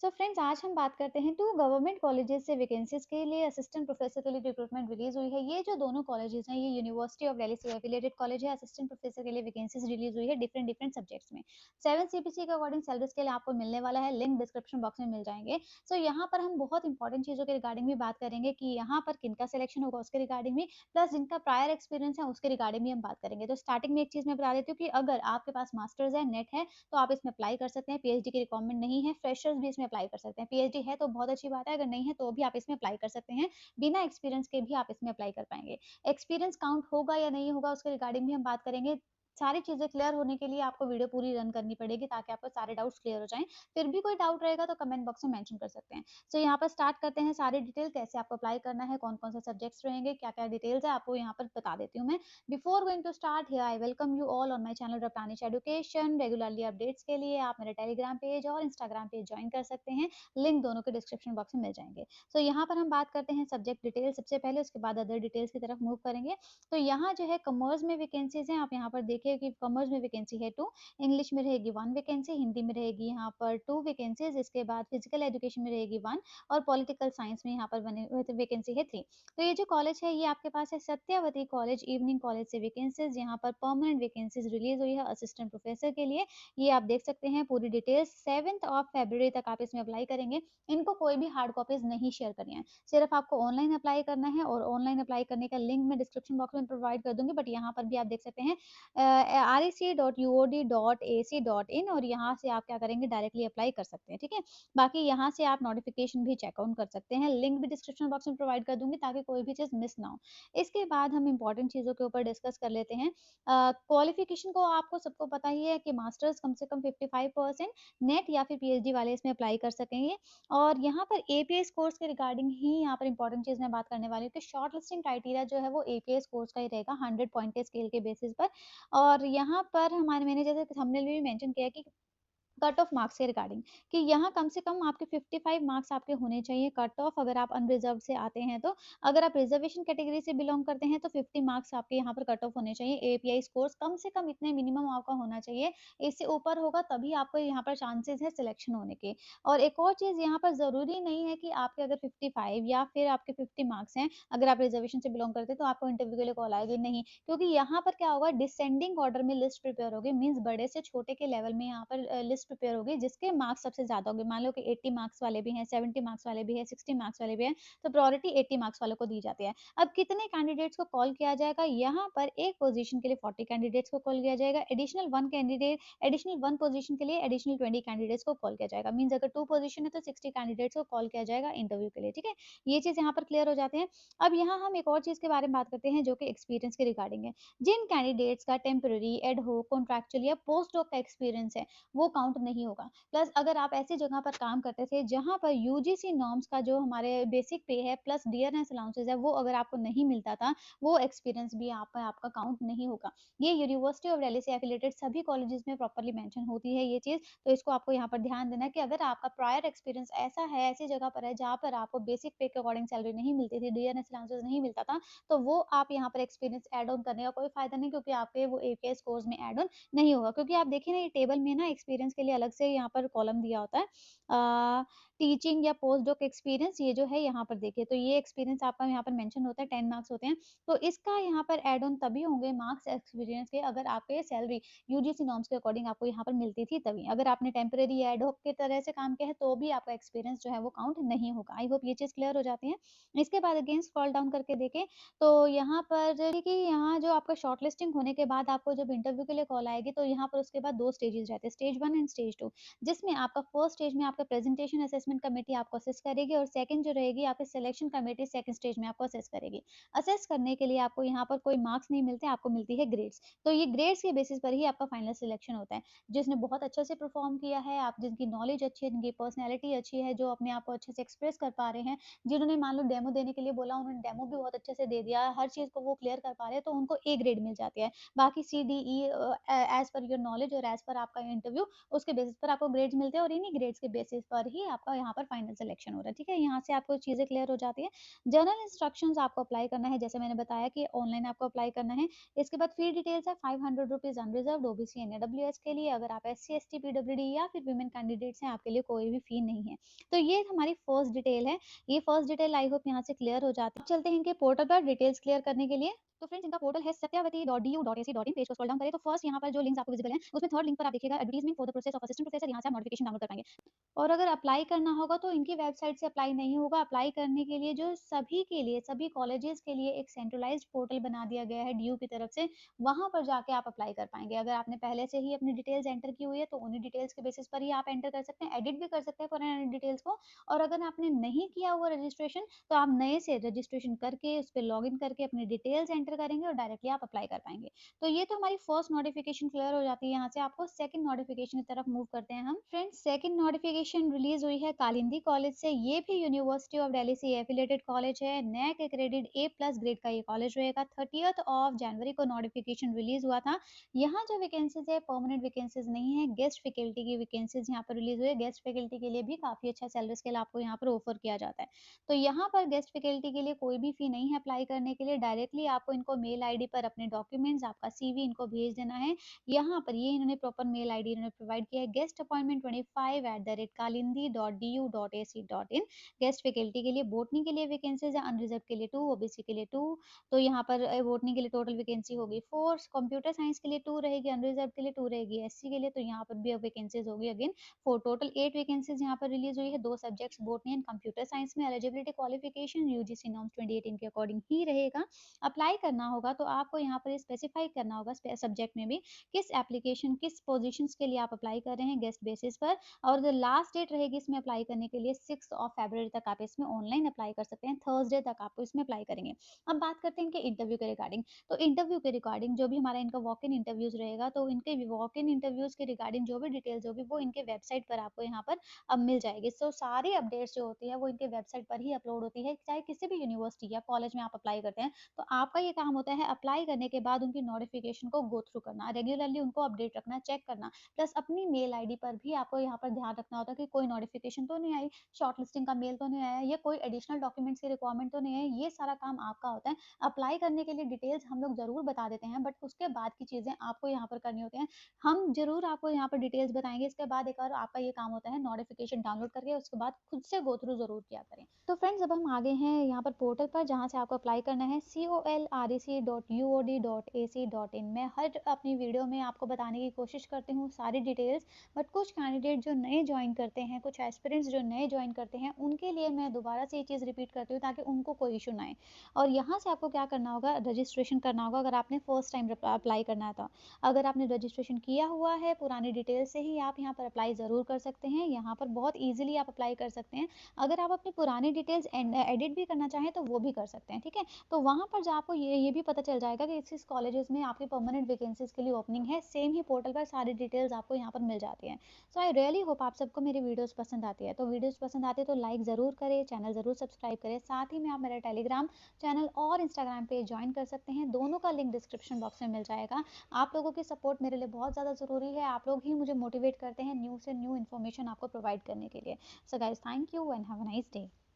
So friends, आज हम बात करते हैं 2 गवर्नमेंट कॉलेजेस से वैकेंसीज के लिए असिस्टेंट प्रोफेसर के लिए रिक्रूटमेंट रिलीज हुई है। ये जो दोनों कॉलेजेस हैं, ये यूनिवर्सिटी ऑफ दिल्ली से एफिलिएटेड कॉलेज है। असिस्टेंट प्रोफेसर के लिए वैकेंसीज रिलीज हुई है डिफरेंट डिफरेंट सब्जेक्ट्स में। 7 सीपीसी के अकॉर्डिंग सैलरी स्केल आपको मिलने वाला है, लिंक डिस्क्रिप्शन बॉक्स में मिल जाएंगे। सो यहाँ पर हम बहुत इंपॉर्टेंट चीज़ों के रिगार्डिंग भी बात करेंगे कि यहाँ पर किनका सिलेक्शन होगा उसके रिगार्डिंग भी, प्लस जिनका प्रायर एक्सपीरियंस है उसके रिगार्डिंग भी हम बात करेंगे। तो स्टार्टिंग में एक चीज़ मैं बता देती हूँ कि अगर आपके पास मास्टर्स है, नेट है, तो आप इसमें अप्लाई कर सकते हैं। पीएचडी की रिक्वायरमेंट नहीं है, फ्रेशर्स भी इसमें अप्लाई कर सकते हैं। पीएचडी है तो बहुत अच्छी बात है, अगर नहीं है तो भी आप इसमें अप्लाई कर सकते हैं। बिना एक्सपीरियंस के भी आप इसमें अप्लाई कर पाएँगे। एक्सपीरियंस काउंट होगा या नहीं होगा उसके रिगार्डिंग भी हम बात करेंगे। सारी चीज़ें क्लियर होने के लिए आपको वीडियो पूरी रन करनी पड़ेगी ताकि आपको सारे डाउट्स क्लियर हो जाएँ। फिर भी कोई डाउट रहेगा तो कमेंट बॉक्स में मेंशन कर सकते हैं। सो यहाँ पर स्टार्ट करते हैं सारी डिटेल कैसे आपको अप्लाई करना है, कौन-कौन से सब्जेक्ट्स रहेंगे, क्या-क्या डिटेल्स है आपको यहाँ पर बता देती हूँ मैं। Before going to start here I welcome you all on my channel रप्तानिश एजुकेशन। रेगुलरली अपडेट्स के लिए आप मेरे टेलीग्राम पेज और इंस्टाग्राम पेज ज्वाइन कर सकते हैं। लिंक दोनों के डिस्क्रिप्शन बॉक्स में मिल जाएँगे। सो यहाँ पर हम बात करते हैं सब्जेक्ट डिटेल सबसे पहले, उसके बाद अदर डिटेल्स की तरफ मूव करेंगे। तो यहाँ जो है कॉमर्स में वैकेंसीज़ हैं, आप यहाँ पर देखिए कि कॉमर्स में वैकेंसी है 2, इंग्लिश में रहेगी 1 वैकेंसी, हिंदी में रहेगी यहाँ पर 2 वैकेंसीज़, इसके बाद फिजिकल एजुकेशन में रहेगी 1 और पॉलिटिकल साइंस में यहाँ पर बने हुए थे वैकेंसी है 3। तो ये जो कॉलेज है ये आपके पास है सत्यावती कॉलेज इवनिंग कॉलेज से वैकेंसीज़ यहाँ पर परमानेंट वैकेंसीज़ रिलीज़ हुई है असिस्टेंट प्रोफेसर के लिए। ये आप देख सकते हैं पूरी डिटेल्स 7th ऑफ फरवरी तक आप इसमें अप्लाई करेंगे। इनको कोई भी हार्ड कॉपीज़ नहीं शेयर करनी है। सिर्फ आपको ऑनलाइन अप्लाई करना है और ऑनलाइन अप्लाई करने का लिंक मैं डिस्क्रिप्शन बॉक्स में प्रोवाइड कर दूँगी, बट यहाँ पर भी आप देख सकते हैं rec.uod.ac.in और यहाँ से आप क्या करेंगे डायरेक्टली अप्लाई कर सकते हैं, ठीक है? बाकी यहाँ से आप नोटिफ़िकेशन भी चेक आउट कर सकते हैं। लिंक भी डिस्क्रिप्शन बॉक्स में प्रोवाइड कर दूँगी ताकि कोई भी चीज़ मिस ना हो। इसके बाद हम इम्पोर्टेंट चीज़ों के ऊपर डिस्कस कर लेते हैं। क्वालिफ़िकेशन को आपको सबको पता ही है कि मास्टर्स कम से कम 55% नेट या फिर पीएचडी वाले इसमें अप्लाई कर सकेंगे। और यहाँ पर एपीएस कोर्स के रिगार्डिंग ही यहाँ पर इम्पोर्टेंट चीज़ मैं बात करने वाली हूँ कि शॉर्ट लिस्टिंग क्राइटेरिया जो है वो एपीएस कोर्स का ही रहेगा 100 पॉइंट के स्केल के बेसिस पर। और यहाँ पर हमारे मैंने जैसे थंबनेल में भी मेंशन किया है कि कट ऑफ मार्क्स के रिगार्डिंग कि यहाँ कम से कम आपके 55 मार्क्स आपके होने चाहिए कट ऑफ, अगर आप अनरिजर्व से आते हैं तो। अगर आप रिजर्वेशन कैटेगरी से बिलोंग करते हैं तो 50 मार्क्स आपके यहाँ पर कट ऑफ होने चाहिए। एपीआई स्कोर्स कम से कम इतने मिनिमम आपका होना चाहिए। इससे ऊपर होगा तभी आपको यहाँ पर चांसेस है सिलेक्शन होने के। और एक और चीज़ यहाँ पर ज़रूरी नहीं है कि आपके अगर 55 या फिर आपके 50 मार्क्स हैं, अगर आप रिजर्वेशन से बिलोंग करते हैं तो आपको इंटरव्यू के लिए कॉल आएगी, नहीं। क्योंकि यहाँ पर क्या होगा, डिसेंडिंग ऑर्डर में लिस्ट प्रिपेयर होगी, मीन्स बड़े से छोटे के लेवल में यहाँ पर लिस्ट प्रिपेयर होगी जिसके मार्क्स सबसे ज़्यादा होंगे। मान लो कि 80 मार्क्स वाले भी हैं, 70 मार्क्स वाले भी हैं, 60 मार्क्स वाले भी हैं, तो प्रायोरिटी 80 मार्क्स वालों को दी जाती है। अब कितने कैंडिडेट्स को कॉल किया जाएगा? यहाँ पर एक पोजीशन के लिए 40 कैंडिडेट्स को कॉल किया जाएगा। एडिशनल 1 पोजीशन के लिए एडिशनल 20 कैंडिडेट्स को कॉल किया जाएगा। मीन्स अगर 2 पोजीशन है तो 60 कैंडिडेट्स को कॉल किया जाएगा इंटरव्यू के लिए, ठीक है? ये चीज़ यहाँ पर क्लियर हो जाते हैं। अब यहाँ हम एक और चीज़ के बारे में बात करते हैं जो कि एक्सपीरियंस के रिगार्डिंग है। जिन कैंडिडेट्स का टेम्परेरी, एड होक, कॉन्ट्रैक्चुअल या पोस्ट डॉक का एक्सपीरियंस है, वो काउंट नहीं होगा। प्लस अगर आप ऐसी जगह पर काम करते थे जहाँ पर यूजीसी नॉर्म्स का जो हमारे बेसिक पे है प्लस डियरनेस अलाउंसेस है वो अगर आपको नहीं मिलता था, वो एक्सपीरियंस भी आप आपका काउंट नहीं होगा। ये यूनिवर्सिटी ऑफ दिल्ली से एफिलिएटेड सभी कॉलेजेस में प्रॉपर्ली मेंशन होती है ये चीज़, तो इसको आपको यहाँ पर ध्यान देना है कि अगर आपका प्रायर एक्सपीरियंस ऐसा है, ऐसी जगह पर है जहाँ पर आपको बेसिक पे के अकॉर्डिंग सैलरी नहीं मिलती थी, डियरनेस अलाउंसेस नहीं मिलता था, तो वो आप यहाँ पर एक्सपीरियंस ऐड ऑन करने का कोई फ़ायदा नहीं, क्योंकि आपके वो एपीएस कोर्स में ऐड ऑन नहीं होगा। क्योंकि आप देखिए ना, ये टेबल में ना एक्सपीरियंस के लिए अलग से यहाँ पर कॉलम दिया होता है। टीचिंग या पोस्ट डॉक एक्सपीरियंस ये जो है यहाँ पर देखिए, तो ये एक्सपीरियंस आपका यहाँ पर मेंशन होता है, 10 मार्क्स होते हैं। तो इसका यहाँ पर ऐड ऑन तभी होंगे मार्क्स एक्सपीरियंस के अगर आपके सैलरी यूजीसी नॉर्म्स के अकॉर्डिंग आपको यहाँ पर मिलती थी तभी। अगर आपने टेम्परेरी एड हॉक की तरह से काम किया है तो भी आपका एक्सपीरियंस जो है वो काउंट नहीं होगा। आई होप ये चीज़ क्लियर हो जाती है। इसके बाद अगेन स्क्रॉल डाउन करके देखें तो यहाँ पर देखिए, यहाँ जो आपका शॉर्टलिस्टिंग होने के बाद आपको जब इंटरव्यू के लिए कॉल आएगी तो यहाँ पर उसके बाद 2 स्टेजेस रहते हैं, स्टेज 1 एंड स्टेज 2, जिसमें आपका फर्स्ट स्टेज में आपका प्रेजेंटेशन असेसमेंट कमेटी आपको असेस करेगी और सेकंड जो रहेगी आपकी सिलेक्शन कमेटी सेकंड स्टेज में आपको असेस करेगी। असेस करने के लिए आपको यहाँ पर कोई मार्क्स नहीं मिलते, आपको मिलती है ग्रेड्स। तो ये ग्रेड्स के बेसिस पर ही आपका फाइनल सिलेक्शन होता है। जिसने बहुत अच्छे से परफॉर्म किया है, आप जिनकी नॉलेज अच्छी है, जिनकी पर्सनैलिटी अच्छी है, जो अपने आप को अच्छे से एक्सप्रेस कर पा रहे हैं, जिन्होंने मान लो डेमो देने के लिए बोला, उन्होंने डेमो भी बहुत अच्छे से दे दिया, हर चीज़ को वो क्लियर कर पा रहे हैं, तो उनको ए ग्रेड मिल जाती है। बाकी C, D, E as per your knowledge और एज़ पर आपका इंटरव्यू, उसके बेसिस पर आपको ग्रेड्स मिलते हैं और इन्हीं ग्रेड्स के बेसिस पर ही आपका यहाँ पर फाइनल सिलेक्शन हो रहा है, ठीक है? यहाँ से आपको चीज़ें क्लियर हो जाती है। जनरल इंस्ट्रक्शंस आपको अप्लाई करना है, जैसे मैंने बताया कि ऑनलाइन आपको अप्लाई करना है। इसके बाद फी डिटेल्स है, 500 rupees unreserved OBC and EWS के लिए। अगर आप एससी, एसटी, पीडब्ल्यूडी या फिर वुमेन कैंडिडेट्स हैं, आपके लिए कोई भी फी नहीं है। तो ये हमारी फर्स्ट डिटेल है। ये फर्स्ट डिटेल आई होप यहाँ से क्लियर हो जाती है। अब चलते हैं इनके पोर्टल पर डिटेल्स क्लियर करने के लिए। तो फ्रेंड्स इनका पोर्टल है satyavati.du.ac.in। पेज को स्क्रॉल डाउन करें तो फर्स्ट यहाँ पर जो लिंक्स आपको विजिबल हैं, उसमें थर्ड लिंक पर आप देखिएगा advertisement for the process of assistant professor. यहाँ से आप नोटिफिकेशन डाउनलोड कर पाएंगे। और अगर अप्लाई करना होगा तो इनकी वेबसाइट से अप्लाई नहीं होगा। अप्लाई करने के लिए जो सभी के लिए, सभी कॉलेजेस के लिए एक सेंट्रलाइज्ड पोर्टल बना दिया गया है डीयू की तरफ से, वहाँ पर जाके आप अप्लाई कर पाएँगे। अगर आपने पहले से ही अपनी डिटेल्स एंटर की हुई है, तो उन्हीं डिटेल्स के बेसिस पर ही आप एंटर कर सकते हैं, एडिट भी कर सकते हैं पुराने डिटेल्स को। और अगर आपने नहीं किया हुआ रजिस्ट्रेशन, तो आप नए से रजिस्ट्रेशन करके, उस पे लॉगिन करके अपनी डिटेल्स एंटर करेंगे और डायरेक्टली आप अप्लाई कर पाएँगे। तो ये तो हमारी फर्स्ट नोटिफिकेशन क्लियर हो जाती है। यहाँ से आपको सेकंड नोटिफिकेशन की तरफ मूव करते हैं हम। फ्रेंड्स सेकंड नोटिफिकेशन रिलीज हुई है कालिंदी कॉलेज से। ये भी यूनिवर्सिटी ऑफ दिल्ली से एफिलिएटेड कॉलेज है। नैक एक्रेडिटेड A+ ग्रेड का ये कॉलेज रहेगा। 30th ऑफ जनवरी को नोटिफिकेशन रिलीज हुआ था। यहाँ जो वैकेंसीज है परमानेंट वैकेंसीज नहीं है, गेस्ट फैकल्टी की वैकेंसीज यहाँ पर रिलीज हुई है। गेस्ट फैकल्टी के लिए भी काफी अच्छा सैलरी स्केल आपको यहाँ पर ऑफर किया जाता है। तो यहाँ पर गेस्ट फैकल्टी के लिए कोई भी फी नहीं है अप्लाई करने के लिए। डायरेक्टली आपको इनको मेल आईडी पर अपने डॉक्यूमेंट्स, आपका CV इनको भेज देना है। यहाँ पर ये इन्होंने प्रॉपर मेल आईडी इन्होंने प्रोवाइड किया है, guest appointment 25@kalindi.du.ac.in। Guest faculty के लिए बॉटनी के लिए वैकेंसीज है, अनरिजर्व के लिए 2, ओबीसी के लिए 2। तो यहाँ पर बॉटनी के लिए टोटल वैकेंसी होगी 4, कंप्यूटर साइंस के लिए 2 रहेगी, अनरिजर्व के लिए 2 रहेगी, एससी के लिए तो यहाँ पर भी वैकेंसीज होगी अगेन 4। टोटल 8 वैकेंसीज यहाँ पर रिलीज हुई है। 2 subjects botany and computer science में। एलिजिबिलिटी क्वालिफिकेशन यूजीसी नॉर्म्स 2018 के अकॉर्डिंग ही रहेगा। अप्लाई करना होगा तो आपको यहाँ पर स्पेसिफाई करना होगा सब्जेक्ट में भी किस एप्लीकेशन, किस पोजीशंस के लिए आप अप्लाई कर रहे हैं गेस्ट बेसिस पर। और जो लास्ट डेट रहेगी इसमें अप्लाई करने के लिए 6 फरवरी तक आप इसमें ऑनलाइन अप्लाई कर सकते हैं। थर्सडे तक आपको इसमें अप्लाई करेंगे। अब बात करते हैं इनके इंटरव्यू के रिगार्डिंग। तो इंटरव्यू के रिगार्डिंग जो भी हमारा इनका वॉक इन इंटरव्यूज रहेगा, तो इनके वॉक इन इंटरव्यूज के रिगार्डिंग जो भी डिटेल्स होगी वो इनके वेबसाइट पर आपको यहाँ पर अब मिल जाएगी। सो सारी अपडेट्स जो होती है वो इनके वेबसाइट पर ही अपलोड होती है। चाहे किसी भी यूनिवर्सिटी या कॉलेज में आप अप्लाई करते हैं, तो आपका ये काम होता है अप्लाई करने के बाद उनकी नोटिफिकेशन को गो थ्रू करना, रेगुलरली उनको अपडेट रखना, चेक करना। प्लस अपनी मेल आईडी पर भी आपको यहाँ पर ध्यान रखना होता है कि कोई नोटिफिकेशन तो नहीं आई, शॉर्ट लिस्टिंग का मेल तो नहीं आया, या कोई एडिशनल डॉक्यूमेंट्स की रिक्वायरमेंट तो नहीं है। ये सारा काम आपका होता है। अप्लाई करने के लिए डिटेल्स हम लोग ज़रूर बता देते हैं, बट उसके बाद की चीज़ें आपको यहाँ पर करनी होती हैं। हम ज़रूर आपको यहाँ पर डिटेल्स बताएँगे। इसके बाद एक और आपका ये काम होता है नोटिफिकेशन डाउनलोड करके उसके बाद खुद से गो थ्रू ज़रूर किया करें। तो फ्रेंड्स अब हम आगे हैं यहाँ पर पोर्टल पर, जहाँ से आपको अप्लाई करना है colrec.uod.ac.in। मैं हर अपनी वीडियो में आपको बताने की कोशिश करती हूँ सारी डिटेल्स, बट कुछ कैंडिडेट जो नए ज्वाइन करते हैं, कुछ एस्पिरेंट्स जो नए ज्वाइन करते हैं, उनके लिए मैं दोबारा से ये चीज़ रिपीट करती हूँ ताकि उनको कोई इशू ना आए। और यहाँ से आपको क्या करना होगा, रजिस्ट्रेशन करना होगा अगर आपने फर्स्ट टाइम अप्लाई करना है तो। अगर आपने रजिस्ट्रेशन किया हुआ है पुरानी डिटेल से ही आप यहाँ पर अप्लाई ज़रूर कर सकते हैं। यहाँ पर बहुत ईजिली आप अप्लाई कर सकते हैं। अगर आप अपनी पुरानी डिटेल्स एडिट भी करना चाहें तो वो भी कर सकते हैं, ठीक है? तो वहाँ पर जो आपको ये भी पता चल जाएगा कि इस कॉलेजेस में आपकी परमानेंट वैकेंसीज के लिए ओपनिंग है। सेम ही पोर्टल पर सारी डिटेल्स आपको यहाँ पर मिल जाती हैं। सो आई रियली होप आप सबको मेरी वीडियोस पसंद आती है। तो वीडियोस पसंद आती है तो लाइक ज़रूर करें, चैनल ज़रूर सब्सक्राइब करें। साथ ही में आप मेरा टेलीग्राम चैनल और इंस्टाग्राम पे ज्वाइन कर सकते हैं। दोनों का लिंक डिस्क्रिप्शन बॉक्स में मिल जाएगा। आप लोगों की सपोर्ट मेरे लिए बहुत ज़्यादा ज़रूरी है। आप लोग ही मुझे मोटिवेट करते हैं न्यू से न्यू इन्फॉर्मेशन आपको प्रोवाइड करने के लिए। So guys thank you and have a nice day.